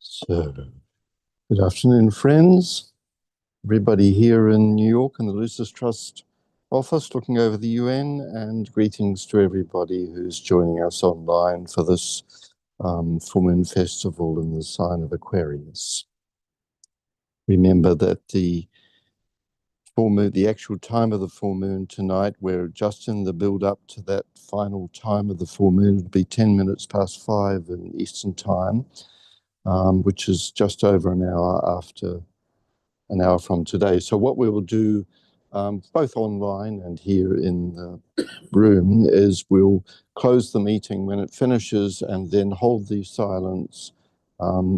So, good afternoon, friends. Everybody here in New York in the Lucis Trust office looking over the UN, and greetings to everybody who's joining us online for this full moon festival in the sign of Aquarius. Remember that the full moon, the actual time of the full moon tonight, we're just in the build up to that final time of the full moon. It'll be 10 minutes past 5 in Eastern time. Which is just over an hour from today. So what we will do, both online and here in the room, is we'll close the meeting when it finishes and then hold the silence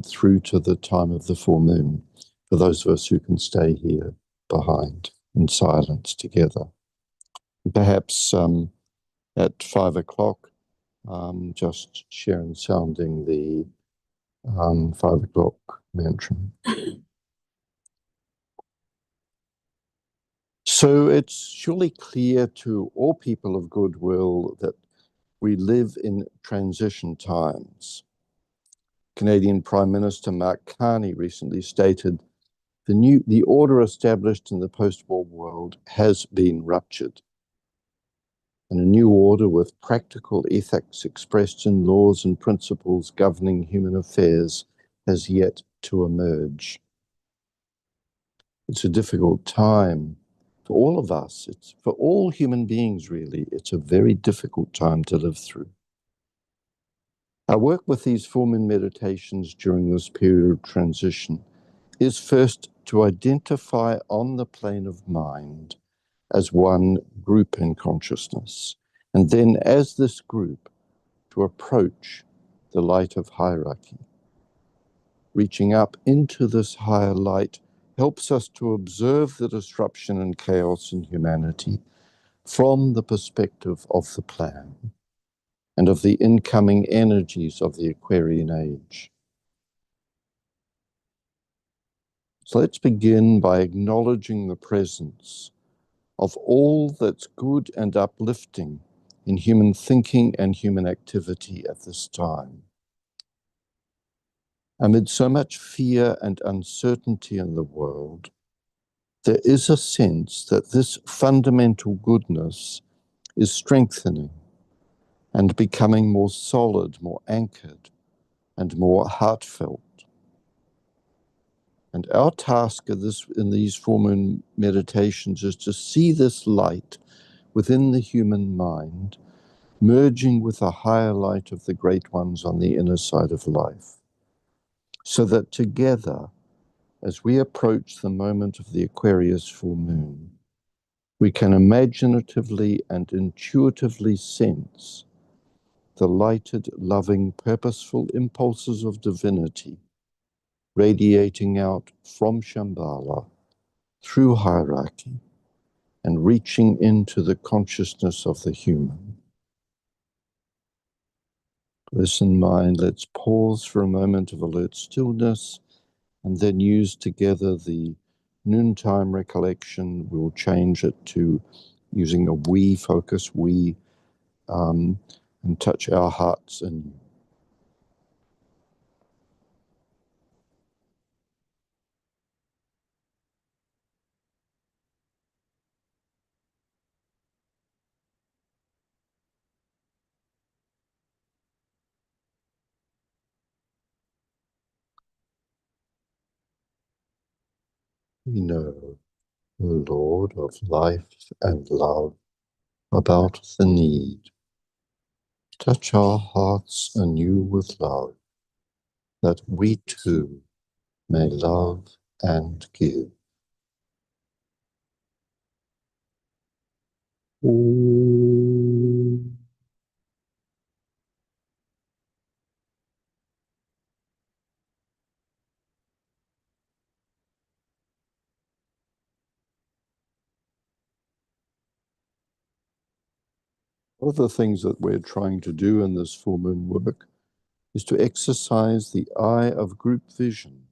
through to the time of the full moon, for those of us who can stay here behind in silence together. Perhaps at 5 o'clock, just Sharon sounding the 5 o'clock mantra. So it's surely clear to all people of goodwill that we live in transition times. Canadian Prime Minister Mark Carney recently stated, the order established in the post-war world has been ruptured, and a new order with practical ethics expressed in laws and principles governing human affairs has yet to emerge. It's a difficult time for all of us. It's for all human beings, really. It's a very difficult time to live through. Our work with these full moon meditations during this period of transition is first to identify on the plane of mind as one group in consciousness, and then as this group to approach the light of hierarchy. Reaching up into this higher light helps us to observe the disruption and chaos in humanity from the perspective of the plan and of the incoming energies of the Aquarian age. So let's begin by acknowledging the presence of all that's good and uplifting in human thinking and human activity at this time. Amid so much fear and uncertainty in the world, there is a sense that this fundamental goodness is strengthening and becoming more solid, more anchored, and more heartfelt. And our task in these full moon meditations is to see this light within the human mind, merging with the higher light of the great ones on the inner side of life, so that together, as we approach the moment of the Aquarius full moon, we can imaginatively and intuitively sense the lighted, loving, purposeful impulses of divinity radiating out from Shambhala through hierarchy and reaching into the consciousness of the human. With this in mind, let's pause for a moment of alert stillness and then use together the noontime recollection. We'll change it to using a we focus, and touch our hearts anew. We know, O Lord of life and love, about the need. Touch our hearts anew with love, that we too may love and give. Ooh. One of the things that we're trying to do in this full moon work is to exercise the eye of group vision,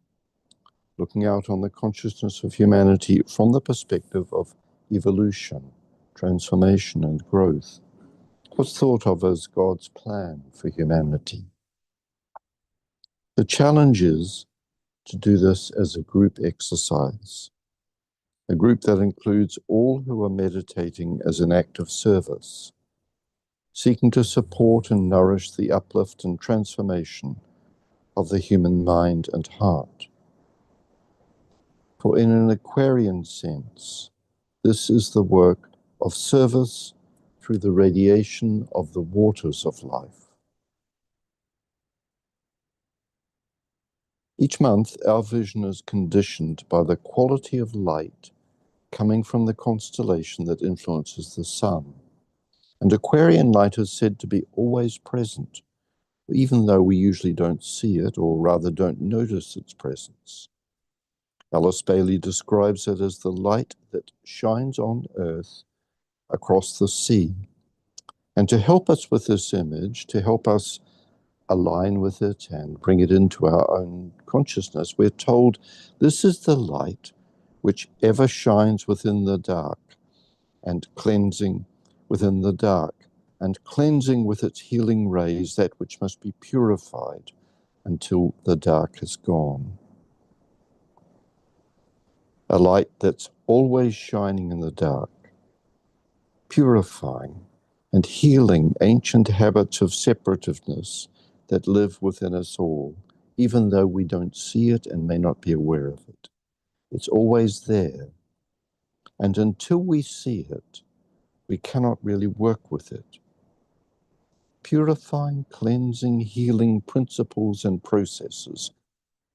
looking out on the consciousness of humanity from the perspective of evolution, transformation, and growth. What's thought of as God's plan for humanity. The challenge is to do this as a group exercise, a group that includes all who are meditating as an act of service, seeking to support and nourish the uplift and transformation of the human mind and heart. For in an Aquarian sense, this is the work of service through the radiation of the waters of life. Each month, our vision is conditioned by the quality of light coming from the constellation that influences the sun. And Aquarian light is said to be always present, even though we usually don't see it, or rather don't notice its presence. Alice Bailey describes it as the light that shines on Earth across the sea. And to help us with this image, to help us align with it and bring it into our own consciousness, we're told this is the light which ever shines within the dark and cleansing within the dark, and cleansing with its healing rays that which must be purified until the dark is gone. A light that's always shining in the dark, purifying and healing ancient habits of separativeness that live within us all, even though we don't see it and may not be aware of it. It's always there. And until we see it, we cannot really work with it. Purifying, cleansing, healing principles and processes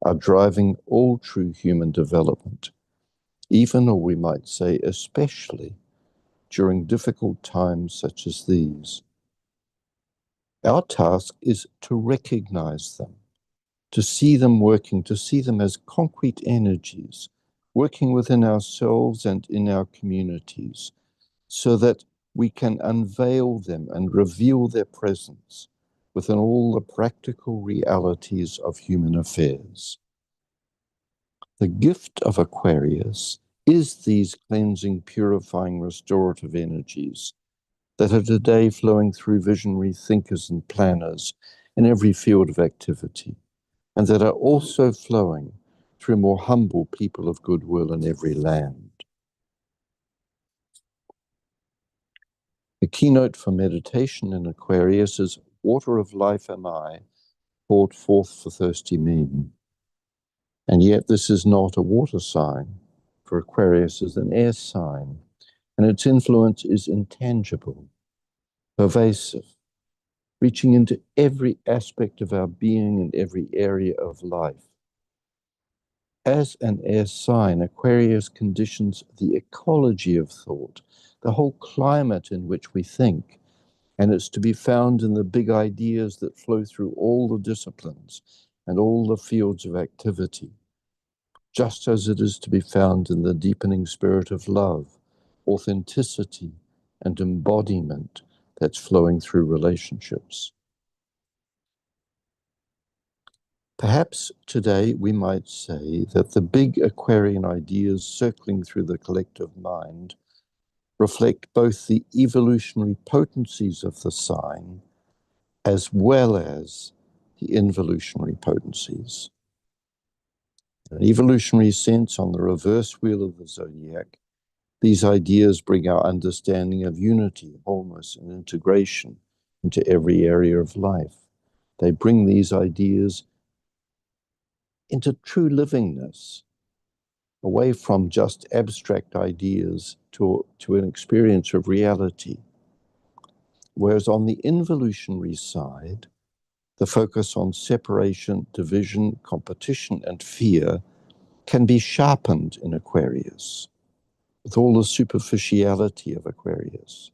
are driving all true human development, even, or we might say especially, during difficult times such as these. Our task is to recognize them, to see them working, to see them as concrete energies, working within ourselves and in our communities, so that we can unveil them and reveal their presence within all the practical realities of human affairs. The gift of Aquarius is these cleansing, purifying, restorative energies that are today flowing through visionary thinkers and planners in every field of activity, and that are also flowing through more humble people of goodwill in every land. The keynote for meditation in Aquarius is "Water of life am I, poured forth for thirsty men." And yet this is not a water sign, for Aquarius is an air sign, and its influence is intangible, pervasive, reaching into every aspect of our being and every area of life. As an air sign, Aquarius conditions the ecology of thought, the whole climate in which we think, and it's to be found in the big ideas that flow through all the disciplines and all the fields of activity, just as it is to be found in the deepening spirit of love, authenticity, and embodiment that's flowing through relationships. Perhaps today we might say that the big Aquarian ideas circling through the collective mind reflect both the evolutionary potencies of the sign as well as the involutionary potencies. In an evolutionary sense, on the reverse wheel of the zodiac, these ideas bring our understanding of unity, wholeness, and integration into every area of life. They bring these ideas into true livingness, away from just abstract ideas to an experience of reality. Whereas on the involutionary side, the focus on separation, division, competition, and fear can be sharpened in Aquarius, with all the superficiality of Aquarius.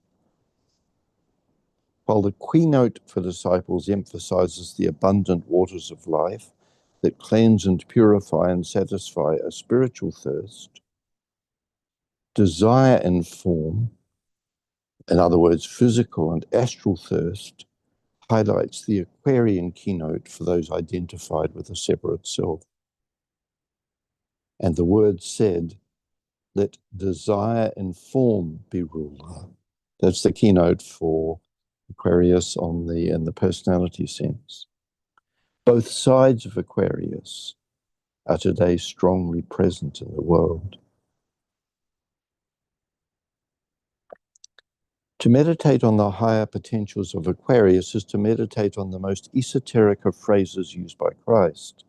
While the keynote for disciples emphasizes the abundant waters of life that cleanse and purify and satisfy a spiritual thirst, desire and form, in other words, physical and astral thirst, highlights the Aquarian keynote for those identified with a separate self. And the word said, "Let desire and form be ruler." That's the keynote for Aquarius in the personality sense. Both sides of Aquarius are today strongly present in the world. To meditate on the higher potentials of Aquarius is to meditate on the most esoteric of phrases used by Christ: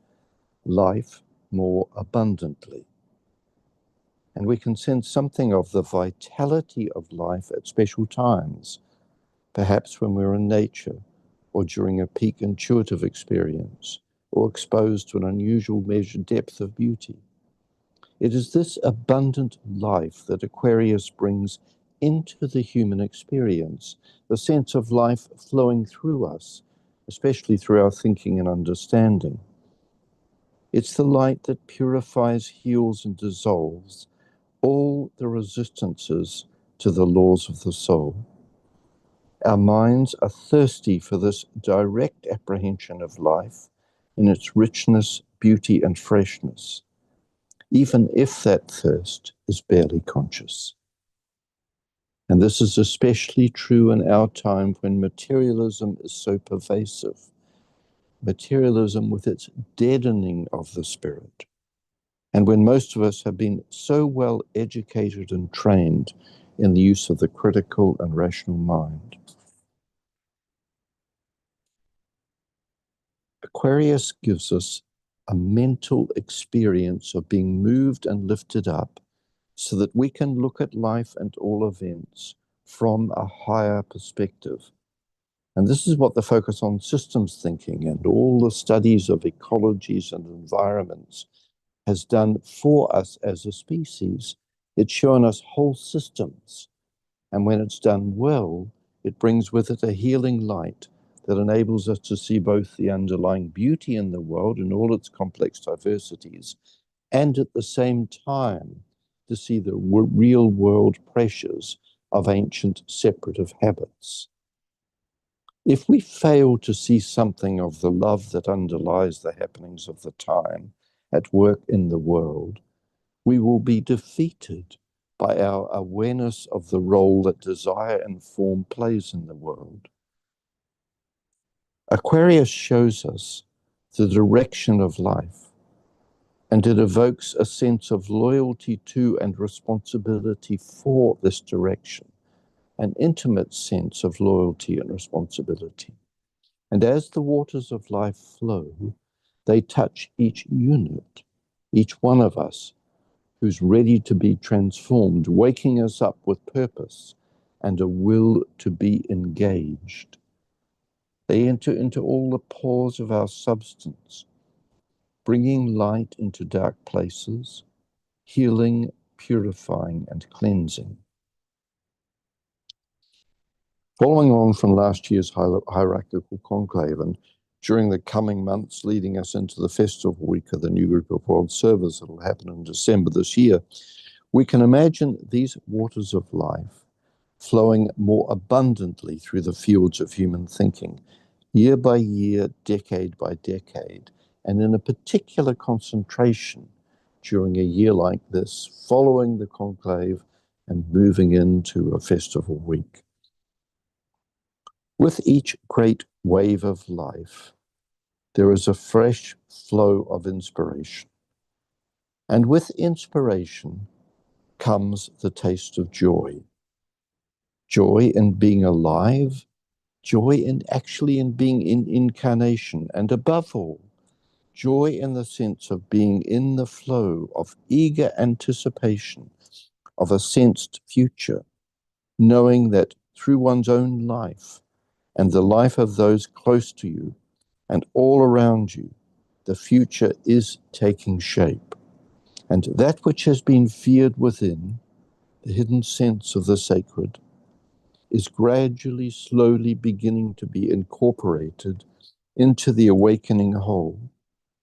life more abundantly. And we can sense something of the vitality of life at special times, perhaps when we're in nature, or during a peak intuitive experience, or exposed to an unusual measured depth of beauty. It is this abundant life that Aquarius brings into the human experience, the sense of life flowing through us, especially through our thinking and understanding. It's the light that purifies, heals, and dissolves all the resistances to the laws of the soul. Our minds are thirsty for this direct apprehension of life in its richness, beauty, and freshness, even if that thirst is barely conscious. And this is especially true in our time when materialism is so pervasive, materialism with its deadening of the spirit, and when most of us have been so well educated and trained in the use of the critical and rational mind. Aquarius gives us a mental experience of being moved and lifted up so that we can look at life and all events from a higher perspective. And this is what the focus on systems thinking and all the studies of ecologies and environments has done for us as a species. It's shown us whole systems. And when it's done well, it brings with it a healing light that enables us to see both the underlying beauty in the world in all its complex diversities, and at the same time, to see the real world pressures of ancient separative habits. If we fail to see something of the love that underlies the happenings of the time at work in the world, we will be defeated by our awareness of the role that desire and form plays in the world. Aquarius shows us the direction of life, and it evokes a sense of loyalty to and responsibility for this direction, an intimate sense of loyalty and responsibility. And as the waters of life flow, they touch each unit, each one of us, who's ready to be transformed, waking us up with purpose and a will to be engaged. They enter into all the pores of our substance, bringing light into dark places, healing, purifying, and cleansing. Following on from last year's hierarchical conclave, and during the coming months leading us into the festival week of the new group of world servers that will happen in December this year, we can imagine these waters of life flowing more abundantly through the fields of human thinking, year by year, decade by decade, and in a particular concentration during a year like this, following the conclave and moving into a festival week. With each great wave of life, there is a fresh flow of inspiration. And with inspiration comes the taste of joy. Joy in being alive, joy in being in incarnation, and above all, joy in the sense of being in the flow of eager anticipation of a sensed future, knowing that through one's own life and the life of those close to you and all around you, the future is taking shape. And that which has been feared within, the hidden sense of the sacred, is gradually, slowly beginning to be incorporated into the awakening whole,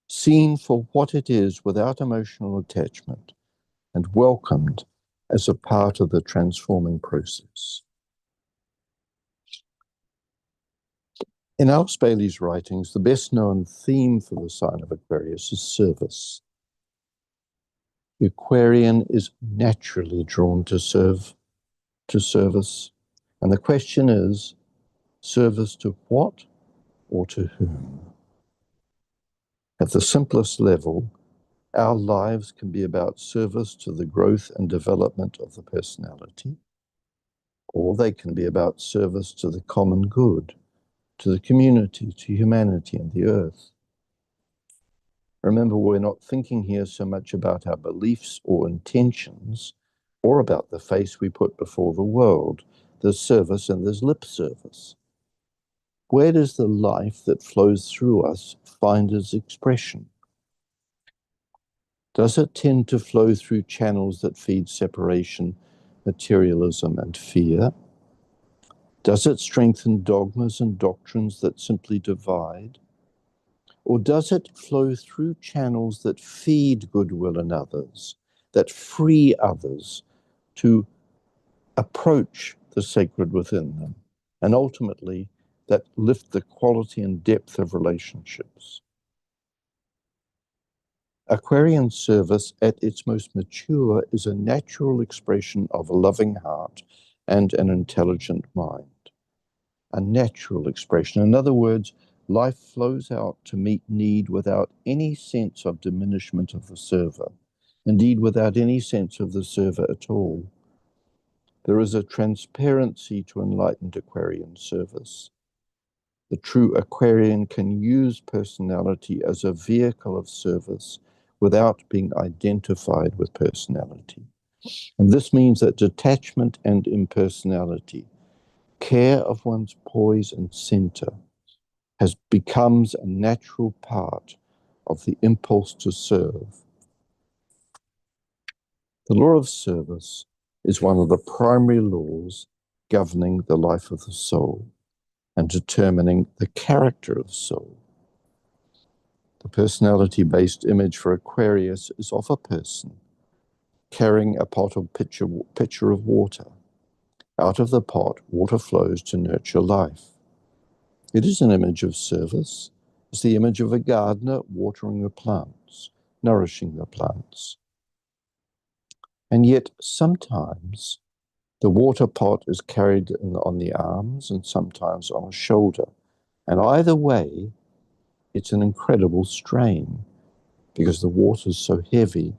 seen for what it is without emotional attachment, and welcomed as a part of the transforming process. In Alice Bailey's writings, the best-known theme for the sign of Aquarius is service. The Aquarian is naturally drawn to service, and the question is, service to what or to whom? At the simplest level, Our lives can be about service to the growth and development of the personality, or they can be about service to the common good, to the community, to humanity and the earth. Remember, we're not thinking here so much about our beliefs or intentions, or about the face we put before the world. There's service and there's lip service. Where does the life that flows through us find its expression? Does it tend to flow through channels that feed separation, materialism, and fear? Does it strengthen dogmas and doctrines that simply divide? Or does it flow through channels that feed goodwill in others, that free others to approach the sacred within them, and ultimately that lift the quality and depth of relationships? Aquarian service at its most mature is a natural expression of a loving heart and an intelligent mind. A natural expression. In other words, life flows out to meet need without any sense of diminishment of the server, indeed without any sense of the server at all. There is a transparency to enlightened Aquarian service. The true Aquarian can use personality as a vehicle of service without being identified with personality. And this means that detachment and impersonality, care of one's poise and center, becomes a natural part of the impulse to serve. The law of service is one of the primary laws governing the life of the soul and determining the character of the soul. The personality-based image for Aquarius is of a person carrying a pot of pitcher of water. Out of the pot, water flows to nurture life. It is an image of service. It's the image of a gardener watering the plants, nourishing the plants. And yet sometimes the water pot is carried on the arms and sometimes on a shoulder. And either way, it's an incredible strain because the water is so heavy.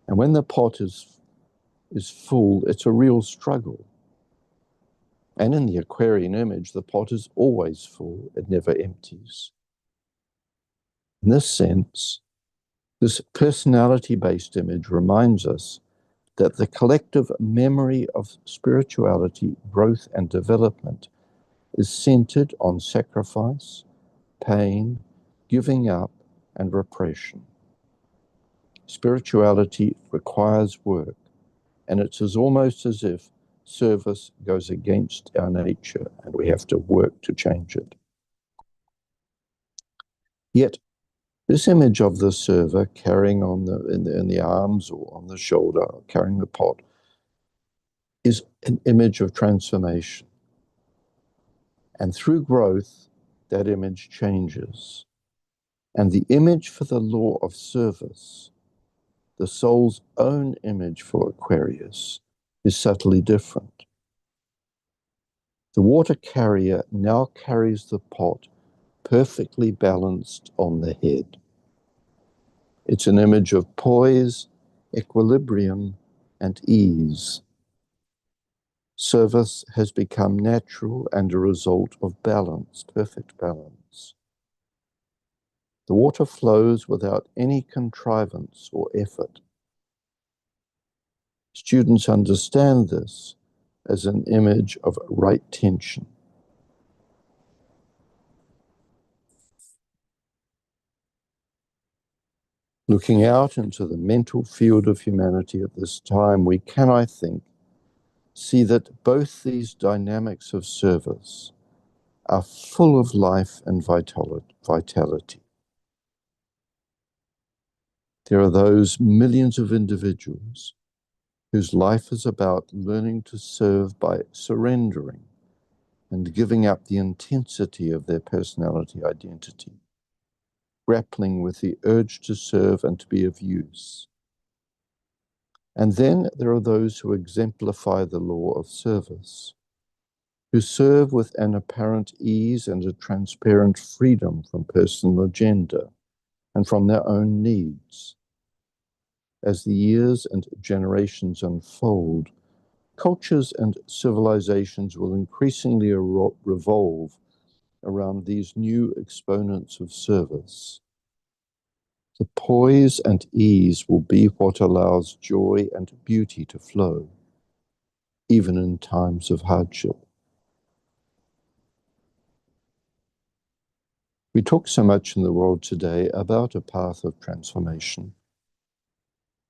And when the pot is full, it's a real struggle. And in the Aquarian image, the pot is always full, it never empties. In this sense, this personality-based image reminds us that the collective memory of spirituality, growth, and development is centered on sacrifice, pain, giving up, and repression. Spirituality requires work, and it's almost as if service goes against our nature and we have to work to change it. Yet, this image of the server carrying in the arms or on the shoulder, carrying the pot, is an image of transformation. And through growth, that image changes. And the image for the law of service, the soul's own image for Aquarius, is subtly different. The water carrier now carries the pot perfectly balanced on the head. It's an image of poise, equilibrium, and ease. Service has become natural and a result of balance, perfect balance. The water flows without any contrivance or effort. Students understand this as an image of right tension. Looking out into the mental field of humanity at this time, we can, I think, see that both these dynamics of service are full of life and vitality. There are those millions of individuals whose life is about learning to serve by surrendering and giving up the intensity of their personality identity, grappling with the urge to serve and to be of use. And then there are those who exemplify the law of service, who serve with an apparent ease and a transparent freedom from personal agenda, and from their own needs. As the years and generations unfold, cultures and civilizations will increasingly revolve around these new exponents of service. The poise and ease will be what allows joy and beauty to flow, even in times of hardship. We talk so much in the world today about a path of transformation,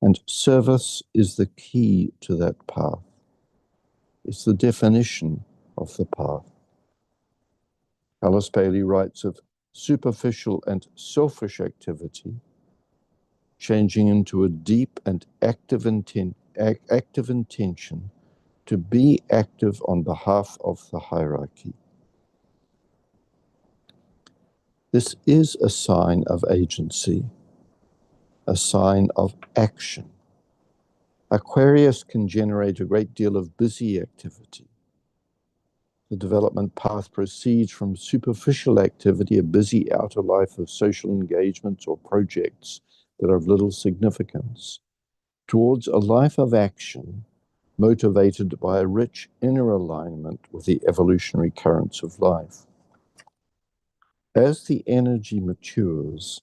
and service is the key to that path. It's the definition of the path. Alice Bailey writes of superficial and selfish activity changing into a deep and active intention to be active on behalf of the hierarchy. This is a sign of agency, a sign of action. Aquarius can generate a great deal of busy activity. The development path proceeds from superficial activity, a busy outer life of social engagements or projects that are of little significance, towards a life of action motivated by a rich inner alignment with the evolutionary currents of life. As the energy matures,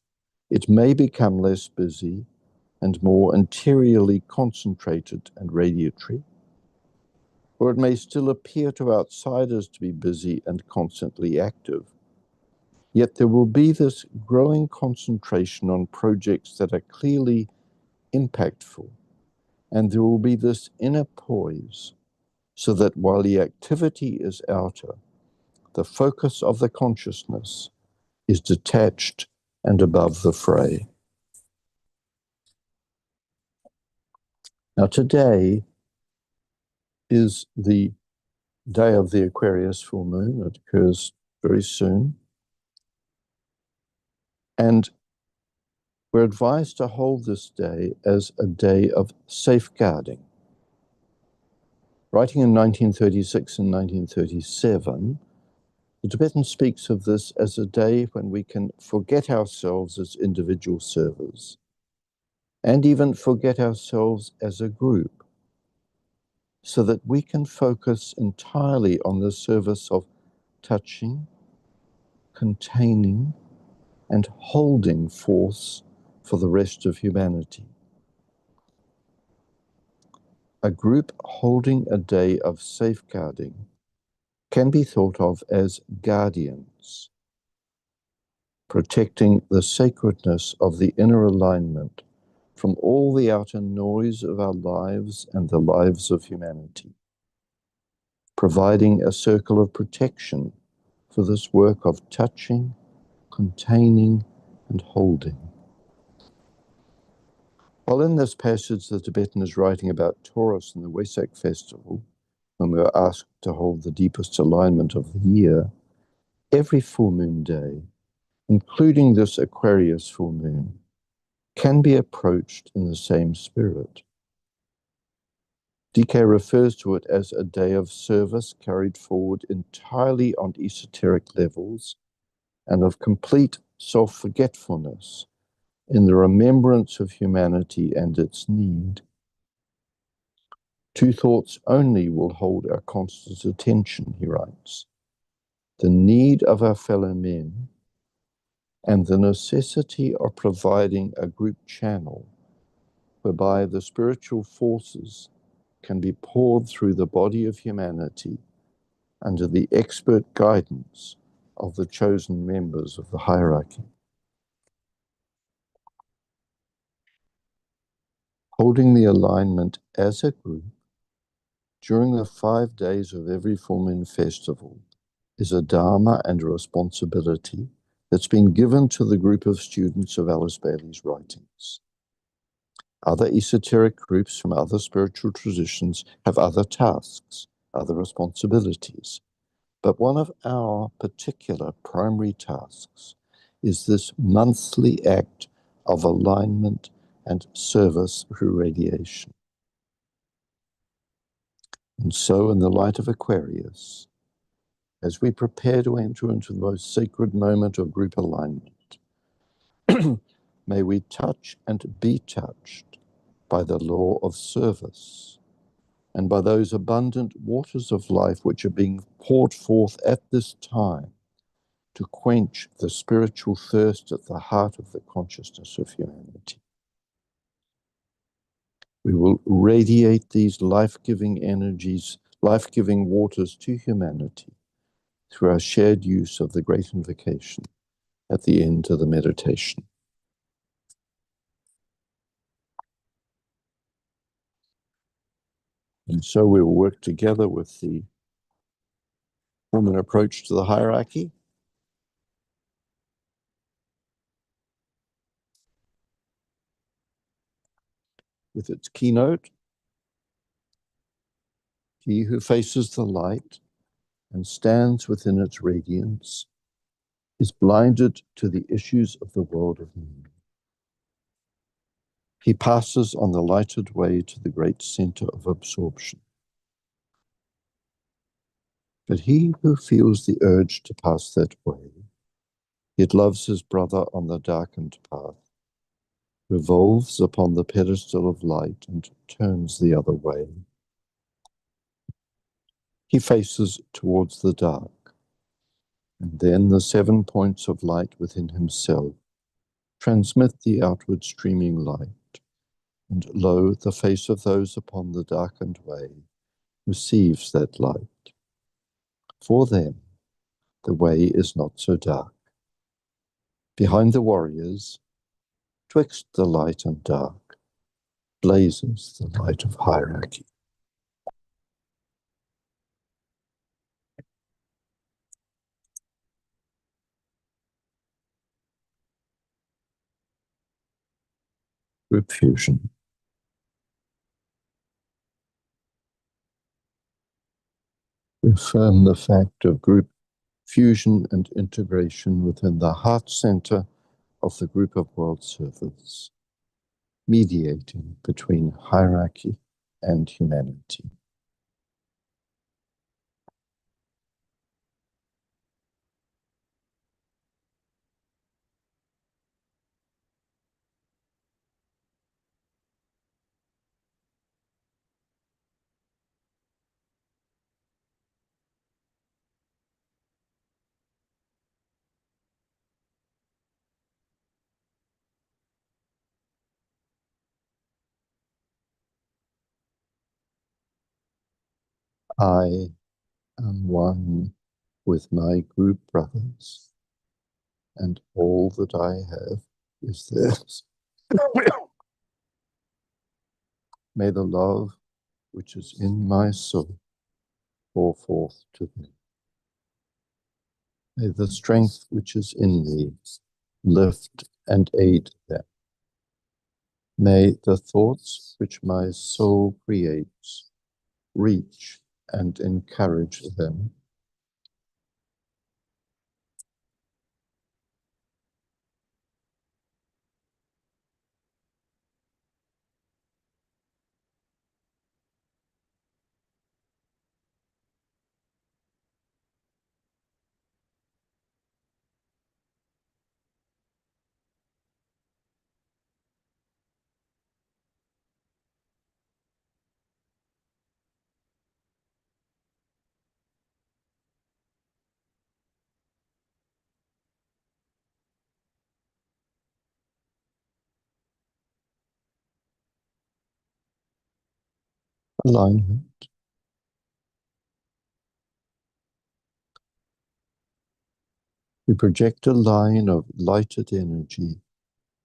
it may become less busy and more interiorly concentrated and radiatory, or it may still appear to outsiders to be busy and constantly active. Yet there will be this growing concentration on projects that are clearly impactful, and there will be this inner poise, so that while the activity is outer, the focus of the consciousness is detached and above the fray. Now, today is the day of the Aquarius full moon. It occurs very soon. And we're advised to hold this day as a day of safeguarding. Writing in 1936 and 1937, the Tibetan speaks of this as a day when we can forget ourselves as individual servers, and even forget ourselves as a group, so that we can focus entirely on the service of touching, containing, and holding force for the rest of humanity. A group holding a day of safeguarding can be thought of as guardians, protecting the sacredness of the inner alignment from all the outer noise of our lives and the lives of humanity, providing a circle of protection for this work of touching, containing, and holding. While in this passage the Tibetan is writing about Taurus and the Wesak festival, when we are asked to hold the deepest alignment of the year, every full moon day, including this Aquarius full moon, can be approached in the same spirit. DK refers to it as a day of service carried forward entirely on esoteric levels and of complete self-forgetfulness in the remembrance of humanity and its need. Two thoughts only will hold our constant attention, he writes: the need of our fellow men and the necessity of providing a group channel whereby the spiritual forces can be poured through the body of humanity under the expert guidance of the chosen members of the hierarchy. Holding the alignment as a group during the 5 days of every full moon festival is a dharma and a responsibility that's been given to the group of students of Alice Bailey's writings. Other esoteric groups from other spiritual traditions have other tasks, other responsibilities, but one of our particular primary tasks is this monthly act of alignment and service through radiation. And so, in the light of Aquarius, as we prepare to enter into the most sacred moment of group alignment, May we touch and be touched by the law of service and by those abundant waters of life which are being poured forth at this time to quench the spiritual thirst at the heart of the consciousness of humanity. We will radiate these life-giving energies, life-giving waters to humanity through our shared use of the great invocation at the end of the meditation. And so we will work together with the Woman approach to the hierarchy. With its keynote, he who faces the light and stands within its radiance is blinded to the issues of the world of need. He passes on the lighted way to the great center of absorption. But he who feels the urge to pass that way, yet loves his brother on the darkened path, revolves upon the pedestal of light and turns the other way. He faces towards the dark, and then the 7 points of light within himself transmit the outward streaming light, and lo, the face of those upon the darkened way receives that light. For them, the way is not so dark. Behind the warriors, twixt the light and dark, blazes the light of hierarchy. Group fusion. We affirm the fact of group fusion and integration within the heart center of the group of world servers, mediating between hierarchy and humanity. I am one with my group brothers, and all that I have is theirs. May the love which is in my soul pour forth to them. May the strength which is in me lift and aid them. May the thoughts which my soul creates reach and encourage them. Alignment. We project a line of lighted energy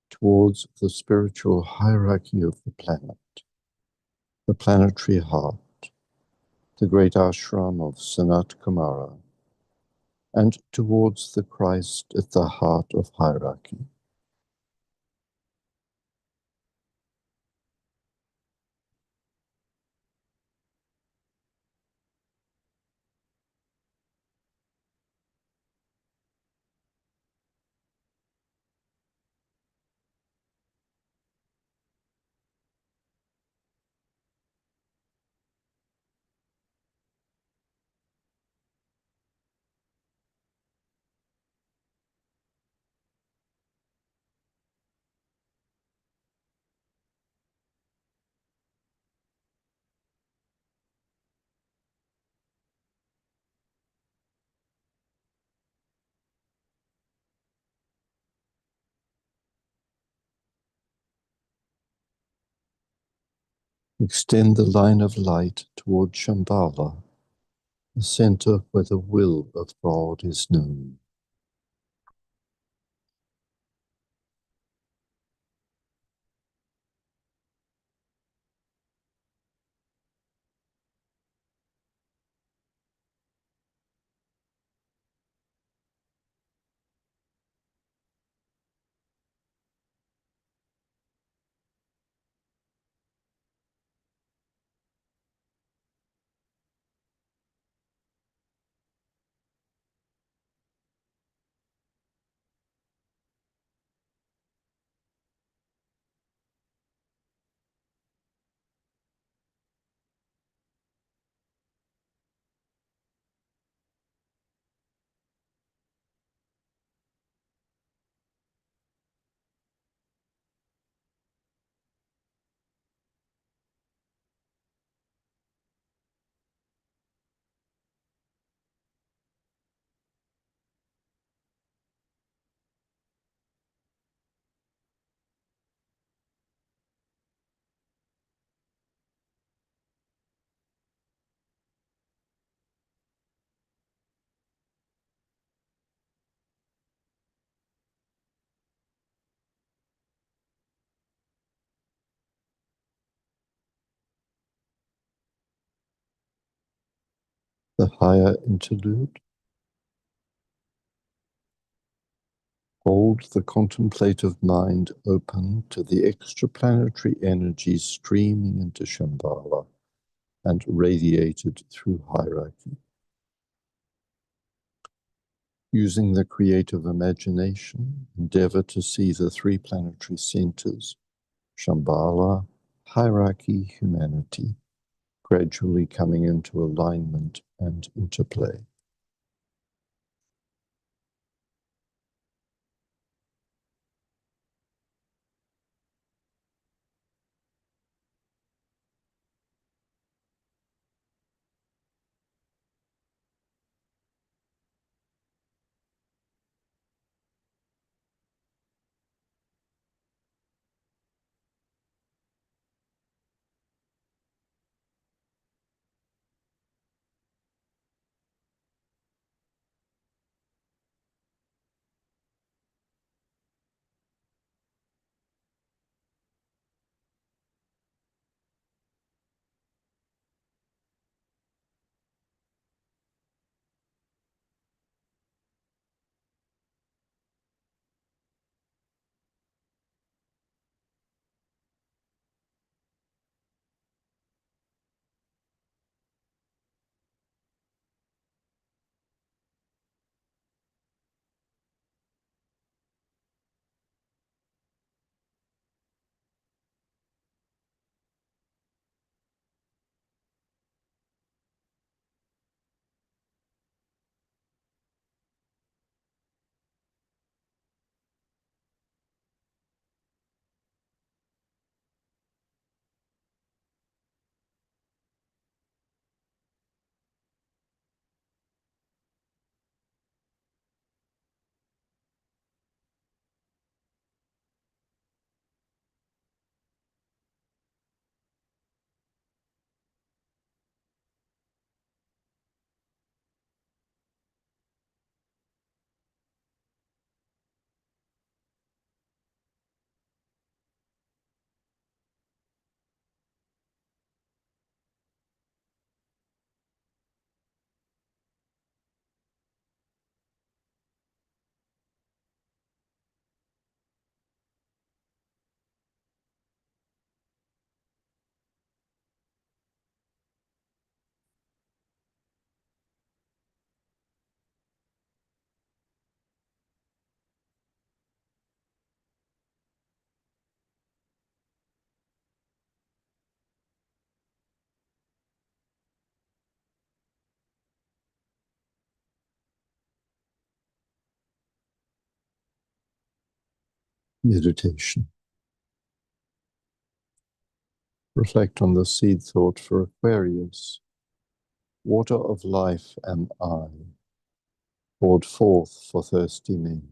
towards the spiritual hierarchy of the planet, the planetary heart, the great ashram of Sanat Kumara, and towards the Christ at the heart of hierarchy. Extend the line of light toward Shambhala, the center where the will of God is known. The higher interlude. Hold the contemplative mind open to the extraplanetary energies streaming into Shambhala and radiated through hierarchy. Using the creative imagination, endeavor to see the three planetary centers, Shambhala, hierarchy, humanity, gradually coming into alignment and interplay. Meditation. Reflect on the seed thought for Aquarius. Water of life am I, poured forth for thirsty men.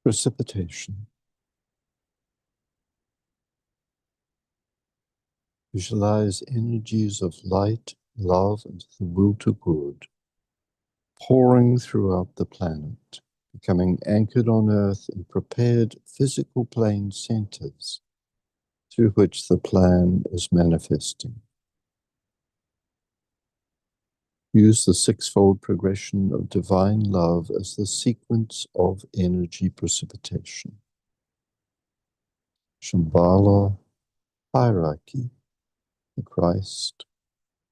Precipitation. Visualize energies of light, love, and the will to good pouring throughout the planet, becoming anchored on Earth in prepared physical plane centers through which the plan is manifesting. Use the sixfold progression of divine love as the sequence of energy precipitation. Shambhala, hierarchy, the Christ,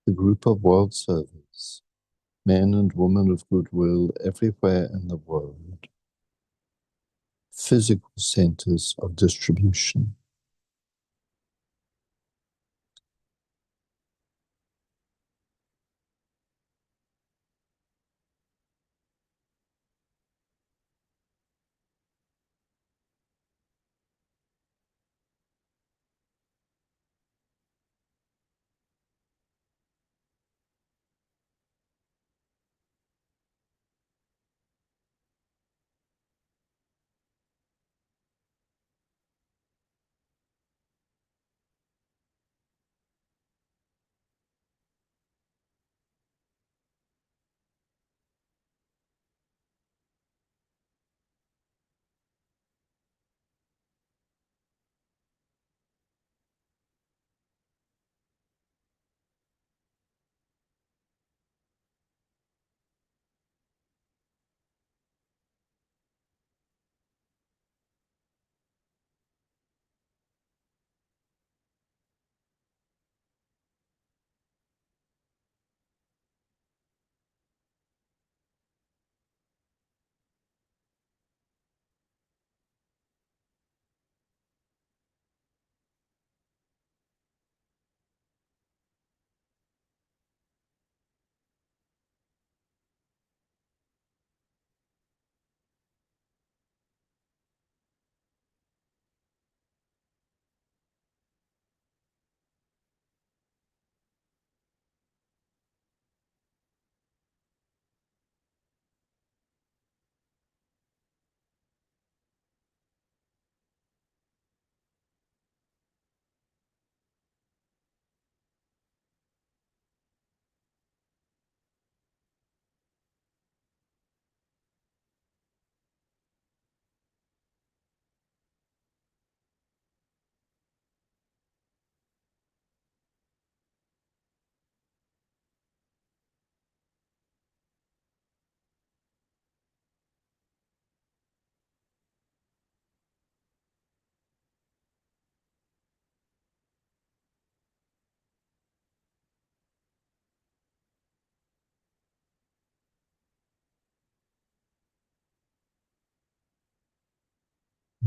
the group of world servers, men and women of goodwill everywhere in the world, physical centers of distribution.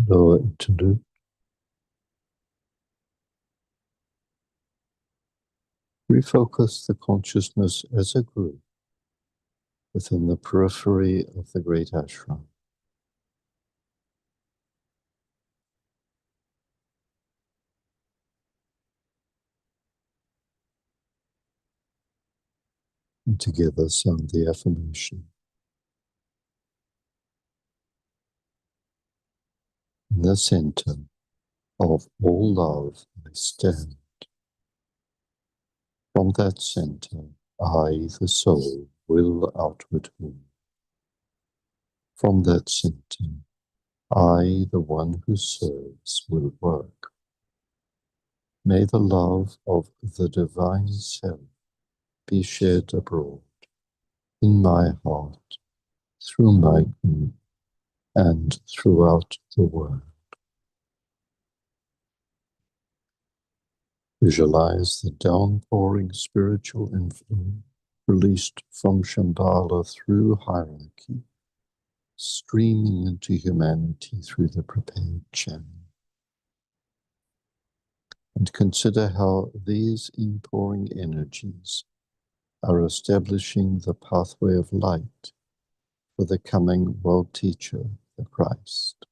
Lower interlude. Refocus the consciousness as a group within the periphery of the great ashram. And together sound the affirmation. In the center of all love, I stand. From that center, I, the soul, will outward move. From that center, I, the one who serves, will work. May the love of the divine self be shared abroad, in my heart, through my group, and throughout the world. Visualize the downpouring spiritual influence released from Shambhala through hierarchy, streaming into humanity through the prepared channel. And consider how these inpouring energies are establishing the pathway of light for the coming world teacher, the Christ.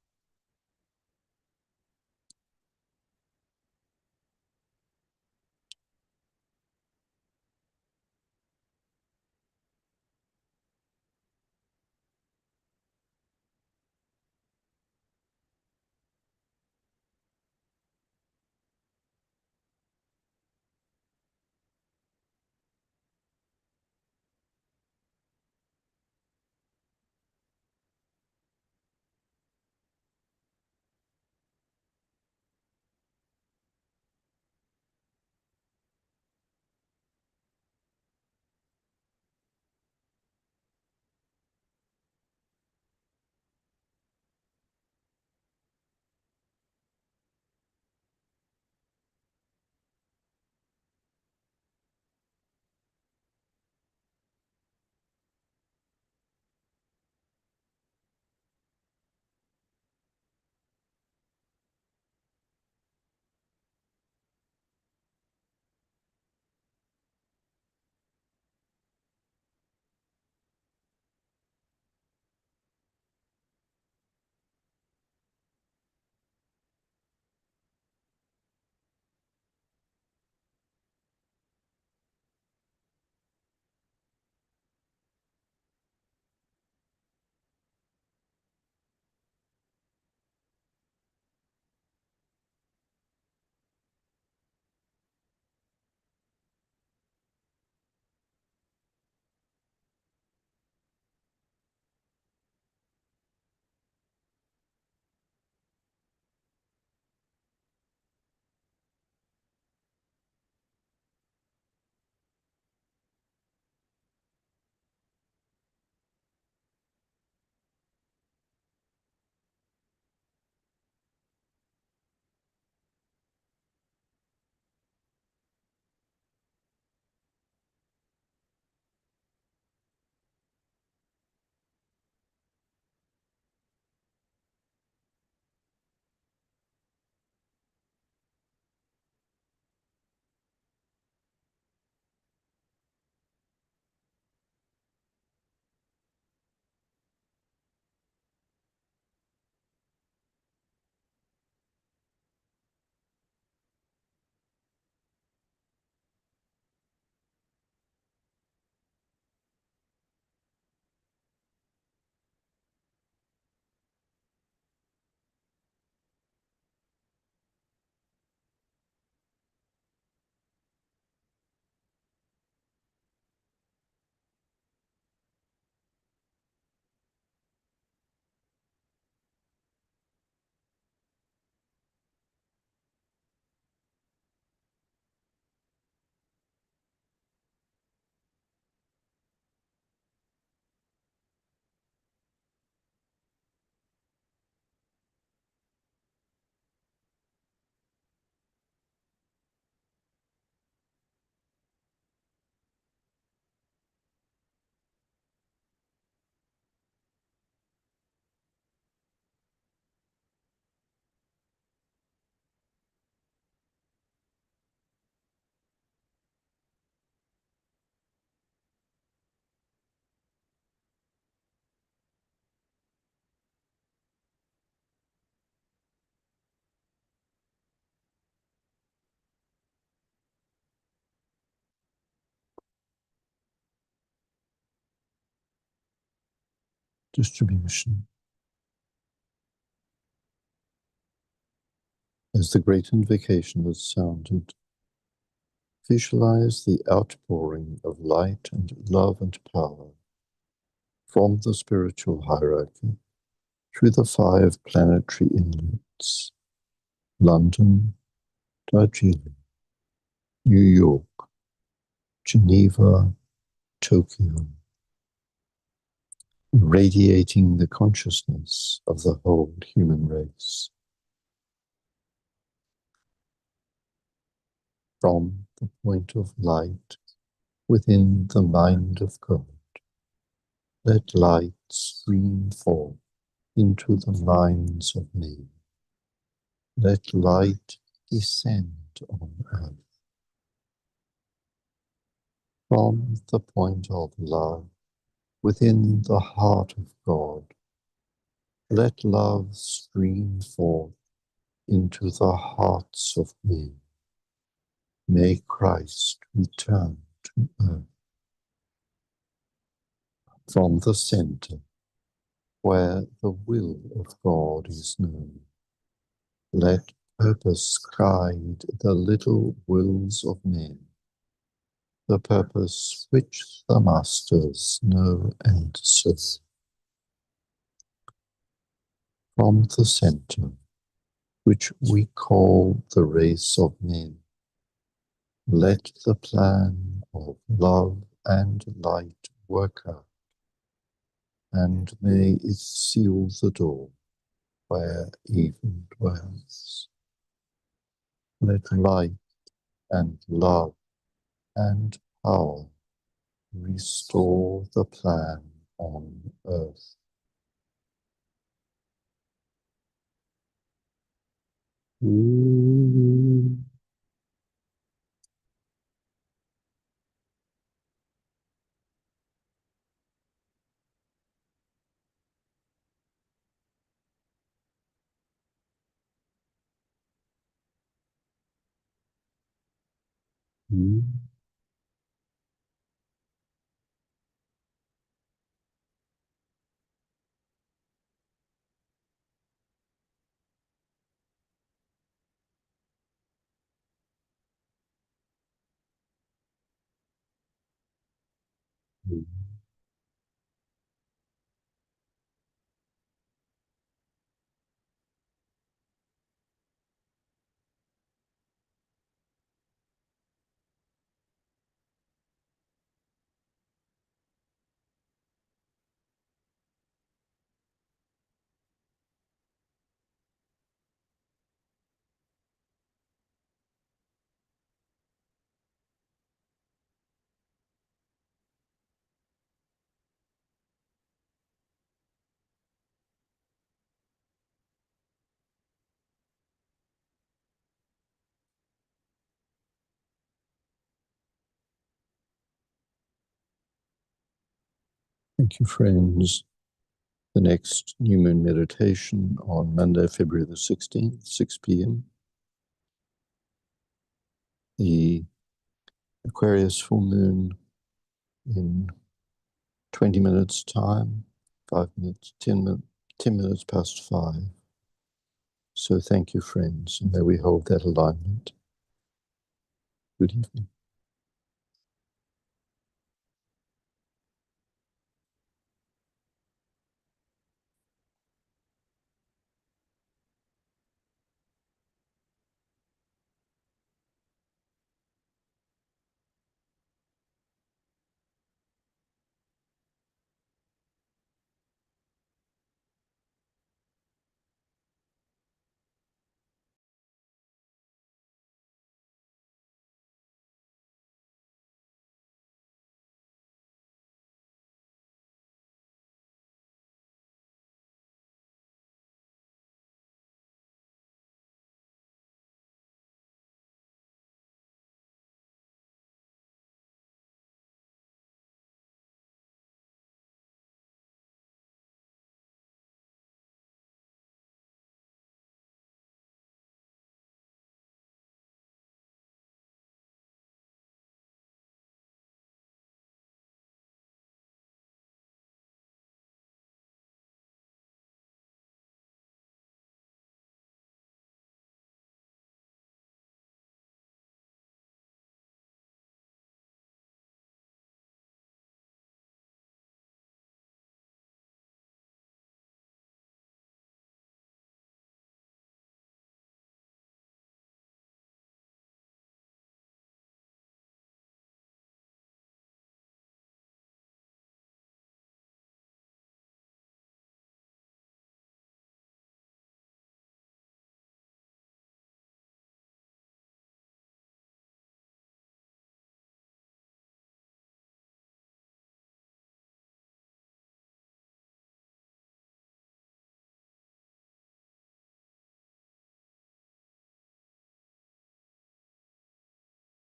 distribution. As the great invocation is sounded, visualize the outpouring of light and love and power from the spiritual hierarchy through the 5 planetary inlets: London, Darjeeling, New York, Geneva, Tokyo, radiating the consciousness of the whole human race. From the point of light within the mind of God, let light stream forth into the minds of men. Let light descend on earth. From the point of love within the heart of God, let love stream forth into the hearts of men. May Christ return to earth. From the center, where the will of God is known, let purpose guide the little wills of men, the purpose which the masters know and serve. From the center, which we call the race of men, let the plan of love and light work out, and may it seal the door where evil dwells. Let light and love and power restore the plan on earth. Ooh. Ooh. Ooh. Thank you, friends. The next new moon meditation on Monday, February the 16th, 6 p.m. The Aquarius full moon in 20 minutes time, 5 minutes, 10 minutes past 5. So thank you, friends, and may we hold that alignment. Good evening.